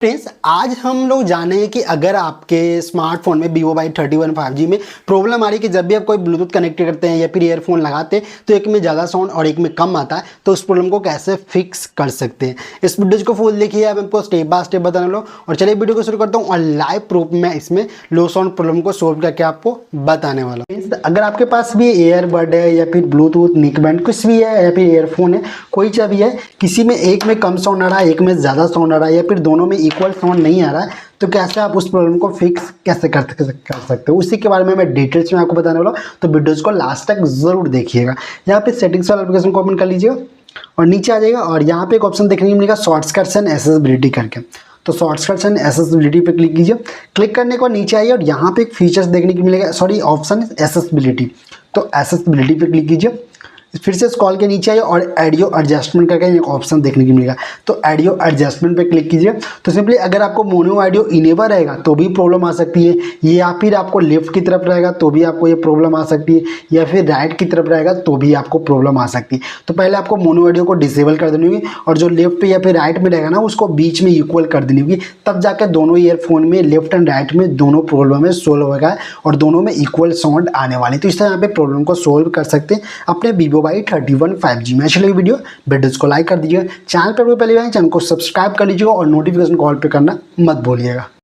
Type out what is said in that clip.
Friends, आज हम लोग जानेंगे कि अगर आपके स्मार्टफोन में Vivo Y31 5G में प्रॉब्लम आ रही है कि जब भी आप कोई ब्लूटूथ कनेक्ट करते हैं या फिर ईयरफोन लगाते हैं तो एक में ज़्यादा साउंड और एक में कम आता है, तो उस प्रॉब्लम को कैसे फिक्स कर सकते हैं। इस वीडियो को फुल देखिए, अब आपको स्टेप बाय स्टेप बताने लो। और चलिए वीडियो को शुरू करता हूँ और लाइव प्रूफ में इसमें लो साउंड प्रॉब्लम को सोल्व करके आपको बताने वाला हूँ। अगर आपके पास भी एयरबड है या फिर ब्लूटूथ निकबैंड कुछ भी है या फिर ईयरफोन है, कोई सा भी है, किसी में एक में कम साउंड आ रहा है, एक में ज़्यादा साउंड आ रहा है या फिर दोनों में इक्वल साउंड नहीं आ रहा है, तो कैसे आप उस प्रॉब्लम को फिक्स कैसे कर सकते हो, उसी के बारे में मैं डिटेल्स में आपको बताने वाला हूँ। तो वीडियोज़ को लास्ट तक जरूर देखिएगा। यहाँ पे सेटिंग्स वाला एप्लीकेशन को ओपन कर लीजिएगा और नीचे आ जाएगा और यहाँ पे एक ऑप्शन देखने को मिलेगा शॉर्टकट्स एंड एक्सेसिबिलिटी करके। तो शॉर्टकट्स एंड एक्सेसिबिलिटी पे क्लिक कीजिए। क्लिक करने को नीचे आइए और यहाँ पे एक फीचर्स देखने को मिलेगा, ऑप्शन एक्सेसिबिलिटी। तो एक्सेसिबिलिटी पे क्लिक कीजिए, फिर से स्क्रॉल के नीचे आइए और ऑडियो एडजस्टमेंट करके एक ऑप्शन देखने को मिलेगा। तो ऑडियो एडजस्टमेंट पे क्लिक कीजिए। तो सिंपली अगर आपको मोनो ऑडियो इनेबल रहेगा तो भी प्रॉब्लम आ सकती है, या फिर आपको लेफ्ट की तरफ रहेगा तो भी आपको ये प्रॉब्लम आ सकती है, या फिर राइट की तरफ रहेगा तो भी आपको प्रॉब्लम आ सकती है। तो पहले आपको मोनो ऑडियो को डिसेबल कर देनी होगी और जो लेफ्ट या फिर राइट में रहेगा ना, उसको बीच में इक्वल कर देनी होगी, तब जाकर दोनों ईयरफोन में लेफ्ट एंड राइट में दोनों प्रॉब्लम में सोल्व होगा और दोनों में इक्वल साउंड आने वाली। तो इस तरह यहाँ पे प्रॉब्लम को सोल्व कर सकते हैं अपने Vivo Y31 5G में। चलिए वीडियोज़ को लाइक कर दीजिए, चैनल पर पहले चैनल को सब्सक्राइब कर लीजिएगा और नोटिफिकेशन कॉल पे करना मत भूलिएगा।